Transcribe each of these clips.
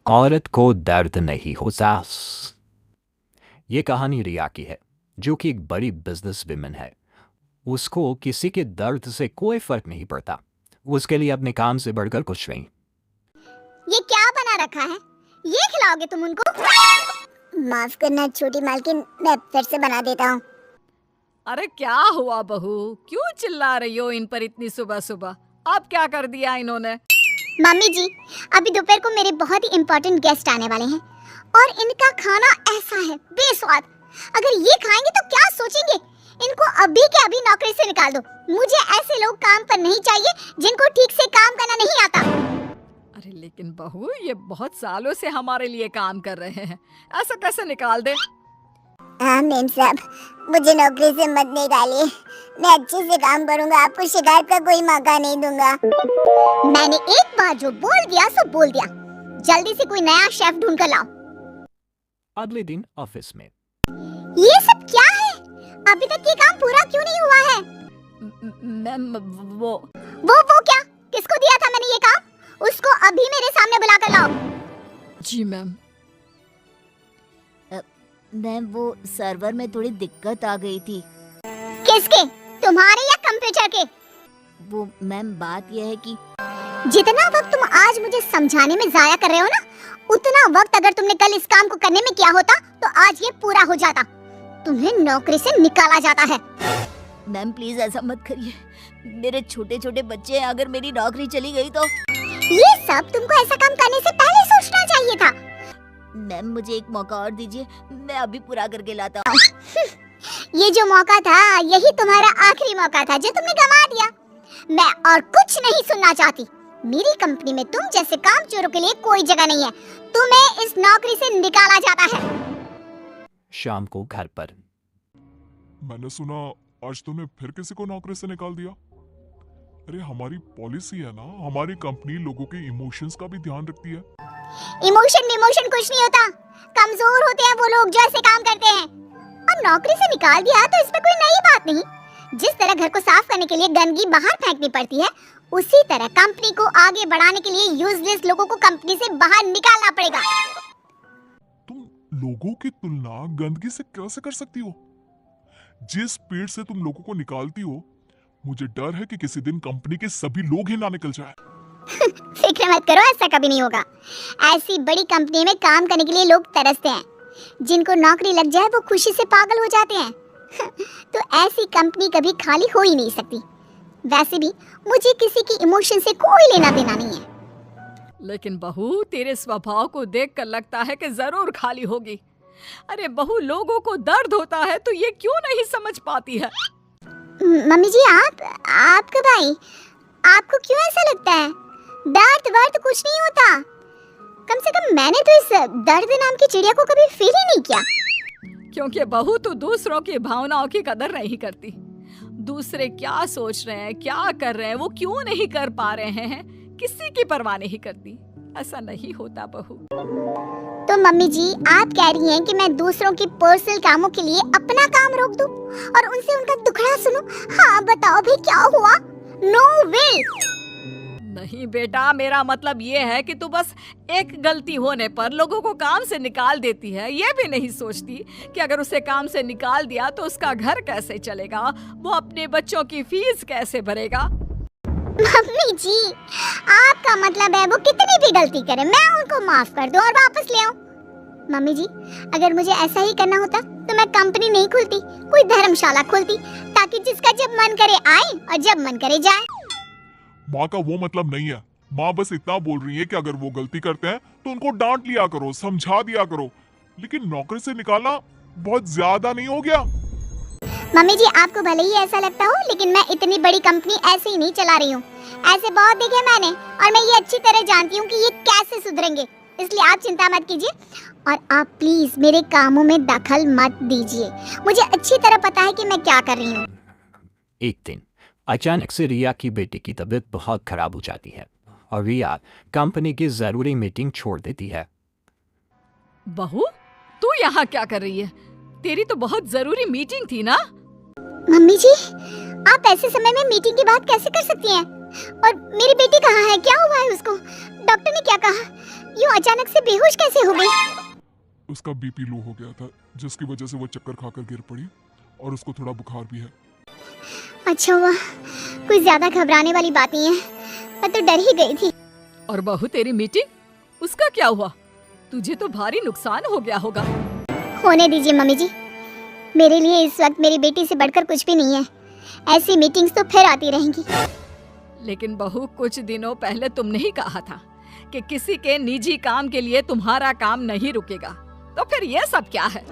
औरत को दर्द नहीं होता। ये कहानी रिया की है, जो कि एक बड़ी बिजनेस विमेन है। उसको किसी के दर्द से कोई फर्क नहीं पड़ता। उसके लिए अपने काम से बढ़कर कुछ नहीं। ये क्या बना रखा है? ये खिलाओगे तुम उनको? माफ करना छोटी मालकिन, मैं फिर से बना देता हूँ। अरे क्या हुआ बहू, क्यों चिल्ला रही हो इन पर इतनी सुबह सुबह? अब क्या कर दिया इन्होंने? मम्मी जी, अभी दोपहर को मेरे बहुत ही इम्पोर्टेंट गेस्ट आने वाले हैं और इनका खाना ऐसा है बेस्वाद। अगर ये खाएंगे तो क्या सोचेंगे? इनको अभी के अभी नौकरी से निकाल दो। मुझे ऐसे लोग काम पर नहीं चाहिए जिनको ठीक से काम करना नहीं आता। अरे लेकिन बहू, ये बहुत सालों से हमारे लिए काम कर रहे हैं, ऐसा कैसे निकाल दे? हाँ मेम साहब, मुझे नौकरी से मत निकालिए। मैं अच्छे से काम करूंगा, आपको शिकायत का कोई मौका नहीं दूंगा। मैंने एक बार जो बोल दिया सो बोल दिया। जल्दी से कोई नया शेफ ढूंढ कर लाओ। अगले दिन ऑफिस में। ये सब क्या है? अभी तक ये काम पूरा क्यों नहीं हुआ है? मैम वो क्या? किसको दिया था मैंने ये काम? उसको अभी मेरे सामने बुला कर लाओ। जी मैम। मैम वो सर्वर में थोड़ी दिक्कत आ गई थी। किसके? तुम्हारे या कंप्यूटर के? वो मैम बात यह है कि जितना वक्त तुम आज मुझे समझाने में जाया कर रहे हो ना, उतना वक्त अगर तुमने कल इस काम को करने में किया होता तो आज ये पूरा हो जाता। तुम्हें नौकरी से निकाला जाता है। मैम प्लीज ऐसा मत करिए, मेरे छोटे छोटे बच्चे हैं, अगर मेरी नौकरी चली गई तो। ये सब तुमको ऐसा काम करने से पहले सोचना चाहिए था। मैम मुझे एक मौका और दीजिए, मैं अभी पूरा करके लाता हूँ। ये जो मौका था, यही तुम्हारा आखिरी मौका था जो तुमने गंवा दिया। मैं और कुछ नहीं सुनना चाहती। मेरी कंपनी में तुम जैसे कामचोरों के लिए कोई जगह नहीं है। तुम्हें इस नौकरी से निकाला जाता है। शाम को घर पर। मैंने सुना आज तुमने फिर किसी को नौकरी से निकाल दिया। अरे हमारी पॉलिसी है ना, हमारी कंपनी लोगों के इमोशंस का भी ध्यान रखती है। इमोशन कुछ नहीं होता। कमजोर होते हैं वो लोग जो ऐसे काम करते हैं। और नौकरी से निकाल दिया तो इसमें कोई नई बात नहीं। जिस तरह घर को साफ करने के लिए गंदगी बाहर फेंकनी पड़ती है, उसी तरह कंपनी को आगे बढ़ाने के लिए यूजलेस लोगों को कंपनी से बाहर निकालना पड़ेगा। तुम लोगों की तुलना गंदगी से कैसे कर सकती हो? जिस स्पीड से तुम लोगों को निकालती हो, मुझे डर है कि किसी दिन कंपनी के सभी लोग ही ना निकल जाए। फिक्र मत करो, ऐसा कभी नहीं होगा। ऐसी बड़ी कंपनी में काम करने के लिए लोग तरसते हैं। जिनको नौकरी लग जाए वो खुशी से पागल हो जाते हैं। तो ऐसी कंपनी कभी खाली हो ही नहीं सकती। वैसे भी मुझे किसी की इमोशन से कोई लेना देना नहीं है। लेकिन बहू, तेरे स्वभाव को देखकर लगता है कि जरूर खाली होगी। अरे बहू, लोगों को दर्द होता है तो ये क्यों नहीं समझ पाती है? मम्मी जी, आप कब आई? आपको क्यों ऐसा लगता है? दर्द वर्द कुछ नहीं होता। कम से कम मैंने तो इस दर्द नाम की चिड़िया को कभी फील ही नहीं किया। क्योंकि बहू तू दूसरों की भावनाओं की कदर नहीं करती। दूसरे क्या सोच रहे हैं, क्या कर रहे हैं, वो क्यों नहीं कर पा रहे हैं, किसी की परवाह नहीं करती। ऐसा नहीं होता बहू। तो मम्मी जी, आप कह रही हैं कि मैं दूसरों की पर्सनल कामों के लिए अपना काम रोक दूं और उनसे उनका दुखड़ा सुनूं? हाँ बताओ भी क्या हुआ? नो वे। नहीं बेटा, मेरा मतलब ये है कि तू बस एक गलती होने पर लोगों को काम से निकाल देती है। ये भी नहीं सोचती कि अगर उसे काम से निकाल दिया तो उसका घर कैसे चलेगा, वो अपने बच्चों की फीस कैसे भरेगा। मम्मी जी, आपका मतलब है वो कितनी भी गलती करे मैं उनको माफ कर दूं और वापस ले आऊं? मम्मी जी, अगर मुझे ऐसा ही करना होता तो मैं कंपनी नहीं खोलती, कोई धर्मशाला खोलती, ताकि जिसका जब मन करे आए और जब मन करे जाए। माँ का वो मतलब नहीं है। माँ बस इतना बोल रही है कि अगर वो गलती करते हैं तो उनको डांट लिया करो, समझा दिया करो। लेकिन नौकरी से निकालना बहुत ज्यादा नहीं हो गया? मम्मी जी, आपको भले ही ऐसा लगता हो, लेकिन मैं इतनी बड़ी कंपनी ऐसे ही नहीं चला रही हूँ। ऐसे बहुत देखे मैंने और मैं ये अच्छी तरह जानती हूँ कि ये कैसे सुधरेंगे। इसलिए आप चिंता मत कीजिए और आप प्लीज मेरे कामों में दखल मत दीजिए। मुझे अच्छी तरह पता है कि मैं क्या कर रही हूँ। एक दिन अचानक से रिया की बेटी की तबीयत बहुत खराब हो जाती है और रिया कंपनी की जरूरी मीटिंग छोड़ देती है। बहू, तू यहाँ क्या कर रही है? तेरी तो बहुत जरूरी मीटिंग थी ना? मम्मी जी, आप ऐसे समय में मीटिंग की बात कैसे कर सकती हैं? और मेरी बेटी कहाँ है? क्या हुआ है उसको? डॉक्टर ने क्या कहा? यूं अचानक से बेहोश कैसे हो गई? उसका बीपी लो हो गया था, जिसकी वजह से वो चक्कर खाकर गिर पड़ी और उसको थोड़ा बुखार भी है। अच्छा हुआ, कोई ज्यादा घबराने वाली बात नहीं है, मैं तो डर ही गई थी। और बहू तेरी मीटिंग, उसका क्या हुआ? तुझे तो भारी नुकसान हो गया होगा। होने दीजिए मम्मी जी, मेरे लिए इस वक्त मेरी बेटी से बढ़कर कुछ भी नहीं है। ऐसी मीटिंग्स तो फिर आती रहेंगी। लेकिन बहू, कुछ दिनों पहले तुमने ही कहा था कि किसी के निजी काम के लिए तुम्हारा काम नहीं रुकेगा, तो फिर ये सब क्या है?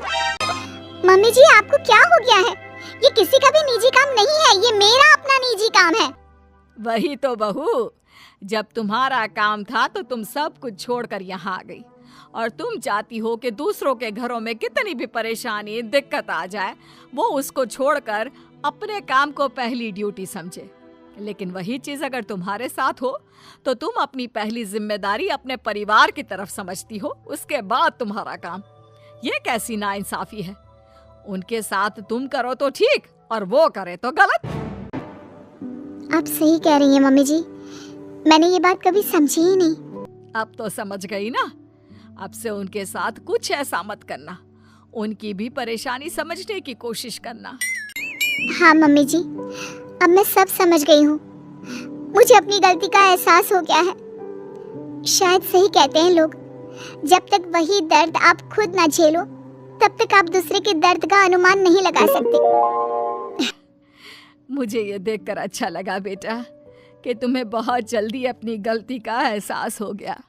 मम्मी जी, आपको क्या हो गया है? ये किसी का भी निजी काम नहीं है, ये मेरा अपना निजी काम है। वही तो बहू, जब तुम्हारा काम था तो तुम सब कुछ छोड़कर यहाँ आ गई, और तुम चाहती हो कि दूसरों के घरों में कितनी भी परेशानी दिक्कत आ जाए, वो उसको छोड़कर अपने काम को पहली ड्यूटी समझे। लेकिन वही चीज अगर तुम्हारे साथ हो तो तुम अपनी पहली जिम्मेदारी अपने परिवार की तरफ समझती हो, उसके बाद तुम्हारा काम। ये कैसी नाइंसाफी है? उनके साथ तुम करो तो ठीक और वो करे तो गलत। आप सही कह रही हैं मम्मी जी, मैंने ये बात कभी समझी ही नहीं। अब तो समझ गई ना? अब से उनके साथ कुछ ऐसा मत करना, उनकी भी परेशानी समझने की कोशिश करना। हाँ मम्मी जी, अब मैं सब समझ गई हूँ। मुझे अपनी गलती का एहसास हो गया है। शायद सही कहते हैं लोग, जब तक वही दर्द आप खुद ना झेलो तब तक आप दूसरे के दर्द का अनुमान नहीं लगा सकते। मुझे ये देखकर अच्छा लगा बेटा कि तुम्हें बहुत जल्दी अपनी गलती का एहसास हो गया।